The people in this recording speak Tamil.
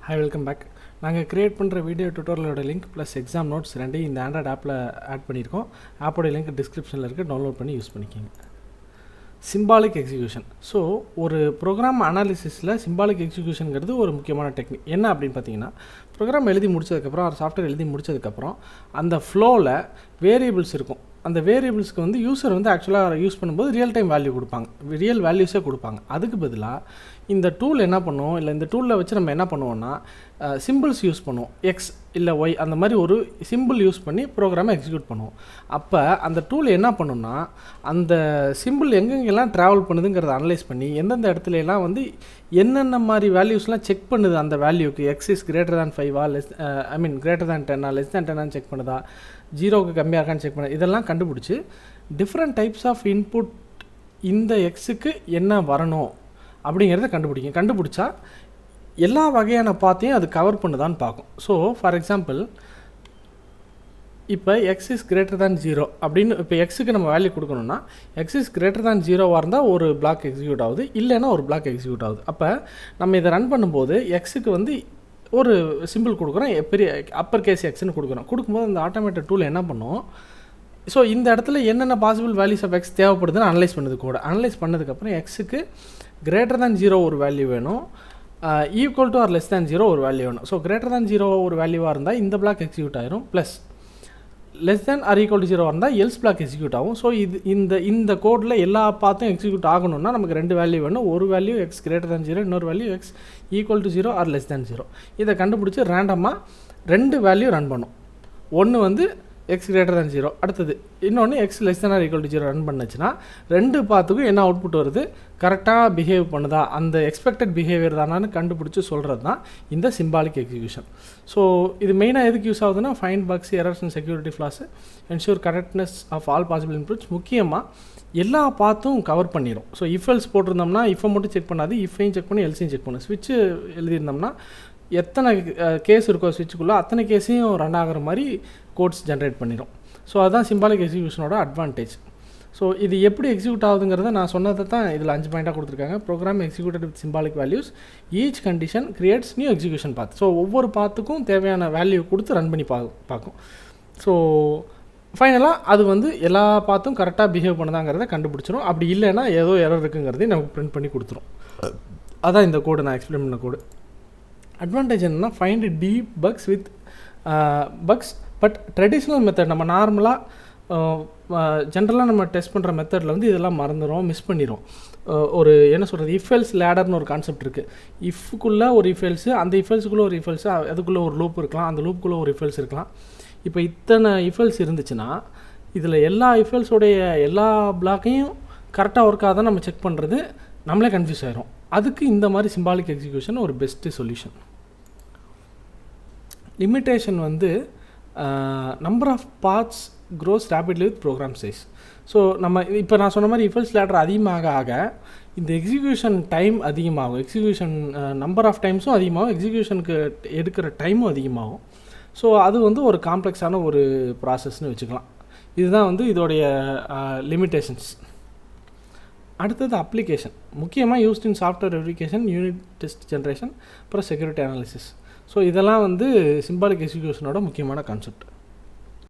Hi, welcome back. நாங்கள் கிரியேட் பண்ணுற வீடியோ டுட்டோரியலோட லிங்க் ப்ளஸ் எக்ஸாம் நோட்ஸ் ரெண்டையும் இந்த ஆண்ட்ராய்ட் ஆப்பில் ஆட் பண்ணியிருக்கோம். ஆப்போட லிங்க் டிஸ்கிரிப்ஷனில் இருக்குது, டவுன்லோட் பண்ணி யூஸ் பண்ணிக்கோங்க. Symbolic execution. ஸோ ஒரு ப்ரோக்ராம் அனாலிசிஸில் சிம்பாலிக் எக்ஸிக்யூஷனுங்கிறது ஒரு முக்கியமான டெக்னிக். என்ன அப்படின்னு பார்த்தீங்கன்னா, ப்ரோக்ராம் எழுதி முடிச்சதுக்கப்புறம் ஒரு சாஃப்ட்வேர் எழுதி முடிச்சதுக்கப்புறம் அந்த ஃப்ளோவில் வேரியபிள்ஸ் இருக்கும். அந்த வேரியபிள்ஸ்க்கு வந்து யூசர் வந்து ஆக்சுவலாக யூஸ் பண்ணும்போது ரியல் டைம் வேல்யூ கொடுப்பாங்க, ரியல் வேல்யூஸே கொடுப்பாங்க. அதுக்கு பதிலாக இந்த டூல் என்ன பண்ணுவோம், இல்லை இந்த டூலில் வச்சு நம்ம என்ன பண்ணுவோம்னா சிம்பிள்ஸ் யூஸ் பண்ணுவோம். எக்ஸ் இல்லை ஒய் அந்த மாதிரி ஒரு சிம்பிள் யூஸ் பண்ணி ப்ரோக்ராமை எக்ஸிக்யூட் பண்ணுவோம். அப்போ அந்த டூல் என்ன பண்ணுன்னா அந்த சிம்பிள் எங்கெங்கெல்லாம் ட்ராவல் பண்ணுதுங்கிறத அனலைஸ் பண்ணி எந்தெந்த இடத்துலலாம் வந்து என்னென்ன மாதிரி வேல்யூஸ்லாம் செக் பண்ணுது. அந்த வேல்யூக்கு x is greater than 5 greater than 10 less than 10 check பண்ணுதா, 0க்கு கம்மியாக இருக்கான்னு செக் பண்ண, இதெல்லாம் கண்டுபிடிச்சி டிஃப்ரெண்ட் டைப்ஸ் ஆஃப் இன்புட் இந்த எக்ஸுக்கு என்ன வரணும் அப்படிங்கிறத கண்டுபிடிச்சா எல்லா வகையான பாத்தையும் அது கவர் பண்ணுதான்னு பார்க்கும். ஸோ ஃபார் எக்ஸாம்பிள், இப்போ எக்ஸ் இஸ் கிரேட்டர் தேன் 0 அப்படின்னு இப்போ எக்ஸுக்கு நம்ம வேல்யூ கொடுக்கணும்னா எக்ஸ் இஸ் கிரேட்டர் தேன் 0வாக இருந்தால் ஒரு பிளாக் எக்ஸிக்யூட் ஆகுது, இல்லைன்னா ஒரு பிளாக் எக்ஸிக்யூட் ஆகுது. அப்போ நம்ம இதை ரன் பண்ணும்போது எக்ஸுக்கு வந்து ஒரு சிம்பிள் கொடுக்குறோம், பெரிய அப்பர் கேஸ் எக்ஸ்ன்னு கொடுக்கும்போது அந்த ஆட்டோமேட்டட் டூல் என்ன பண்ணும், ஸோ இந்த இடத்துல என்னென்ன பாசிபிள் வேல்யூஸ் ஆஃப் எக்ஸ் தேவைப்படுதுன்னு அனலைஸ் பண்ணுது. கூட அனலைஸ் பண்ணதுக்கப்புறம் எக்ஸுக்கு கிரேட்டர் தேன் 0 ஒரு வேல்யூ வேணும், equal to or less than 0 ஒரு வேல்யூ வேணும். ஸோ கிரேட்டர் தேன் 0 ஒரு வேல்யூவாக இருந்தால் இந்த பிளாக் எக்ஸிக்யூட் ஆயிரும், plus less than or equal to 0 இருந்தால் எல்ஸ் பிளாக் எக்ஸிக்யூட் ஆகும். ஸோ இந்த கோடில் எல்லா பாத்தும் எக்ஸிக்யூட் ஆகணும்னா நமக்கு ரெண்டு வேல்யூ வேணும். ஒரு வேல்யூ எக்ஸ் கிரேட்டர் தேன் 0, இன்னொரு value x equal to 0 or less than 0. இதை கண்டுபிடிச்சி ரேண்டமாக ரெண்டு வேல்யூ ரன் பண்ணும். ஒன்று வந்து எக்ஸ் கிரேட்டர் தேன் 0, அடுத்தது இன்னொன்று X less than or equal to 0 run பண்ணுச்சுன்னா ரெண்டு பாத்துக்கும் என்ன அவுட்புட் வருது, கரெக்டாக பிஹேவ் பண்ணுதா, அந்த எக்ஸ்பெக்டட் பிஹேவியர் தானான்னு கண்டுபிடிச்சி சொல்கிறது தான் இந்த சிம்பாலிக் எக்ஸிக்யூஷன். ஸோ இது மெயினாக எதுக்கு யூஸ் ஆகுதுன்னா, find bugs, errors and security flaws, ensure correctness of all possible inputs. முக்கியமாக எல்லா பாத்தும் கவர் பண்ணிடும். ஸோ இஃப் எல்ஸ் போட்டிருந்தோம்னா இஃபை மட்டும் செக் பண்ணாது, இஃபையும் செக் பண்ணி எல்ஸையும் செக் பண்ணு. ஸ்விட்ச்சு எழுதியிருந்தோம்னா எத்தனை கேஸ் இருக்கோ ஸ்விட்சுக்குள்ளே அத்தனை கேஸையும் ரன் ஆகிற மாதிரி கோட்ஸ் ஜென்ரேட் பண்ணிடும். ஸோ அதுதான் சிம்பாலிக் எக்ஸிக்யூஷனோட அட்வான்டேஜ். ஸோ இது எப்படி எக்ஸிக்யூட் ஆகுதுங்கிறத நான் சொன்னதை தான் இதில் 5 பாயிண்ட்டாக கொடுத்துருக்காங்க. Program executed with symbolic values, each condition creates new execution path. So ஒவ்வொரு பாத்துக்கும் தேவையான வேல்யூ கொடுத்து ரன் பண்ணி பார்க்கும். ஸோ ஃபைனலாக அது வந்து எல்லா பாத்தும் கரெக்டாக பிஹேவ் பண்ணுதாங்கிறத கண்டுபிடிச்சிடும். அப்படி இல்லைன்னா ஏதோ எரர் இருக்குங்கிறதையும் நமக்கு பிரிண்ட் பண்ணி கொடுத்துரும். அதான் இந்த கோடு நான் எக்ஸ்பிளைன் பண்ண கோடு. அட்வான்டேஜ் என்னென்னா, find deep bugs with bugs but traditional method. நம்ம நார்மலாக ஜென்ரலாக நம்ம டெஸ்ட் பண்ணுற மெத்தடில் வந்து இதெல்லாம் மறந்துடும், மிஸ் பண்ணிடும். ஒரு என்ன சொல்கிறது, இஃபெல்ஸ் லேடர்னு ஒரு கான்செப்ட் இருக்குது. இஃப்குள்ளே ஒரு இஃபெல்ஸு, அந்த இஃபெல்ஸுக்குள்ளே ஒரு இஃபெல்ஸு, அதுக்குள்ளே ஒரு லூப் இருக்கலாம், அந்த லூப்புக்குள்ளே ஒரு இஃபெல்ஸ் இருக்கலாம். இப்போ இத்தனை இஃபெல்ஸ் இருந்துச்சுன்னா இதில் எல்லா இஃபெல்ஸோடைய எல்லா பிளாக்கையும் கரெக்டாக ஒர்க் ஆகுதான் நம்ம செக் பண்ணுறது நம்மளே கன்ஃபியூஸ் ஆகிரும். அதுக்கு இந்த மாதிரி சிம்பாலிக் எக்ஸிக்யூஷன் ஒரு பெஸ்ட்டு சொல்யூஷன். லிமிட்டேஷன் வந்து number of paths grows rapidly with program size. So நம்ம இப்போ நான் சொன்ன மாதிரி இஃபெல்ஸ் லேடர் அதிகமாக ஆக இந்த எக்ஸிக்யூஷன் டைம் அதிகமாகும், எக்ஸிக்யூஷன் நம்பர் ஆஃப் டைம்ஸும் அதிகமாகும், எக்ஸிக்யூஷனுக்கு எடுக்கிற டைமும் அதிகமாகும். ஸோ அது வந்து ஒரு காம்ப்ளெக்ஸான ஒரு ப்ராசஸ்னு வச்சுக்கலாம். இதுதான் வந்து இதோடைய லிமிட்டேஷன்ஸ். அடுத்தது அப்ளிகேஷன், முக்கியமாக used in software verification, unit test generation, அப்புறம் செக்யூரிட்டி அனாலிசிஸ். ஸோ இதெல்லாம் வந்து சிம்பாலிக் எக்ஸிக்யூஷனோட முக்கியமான கான்செப்ட்.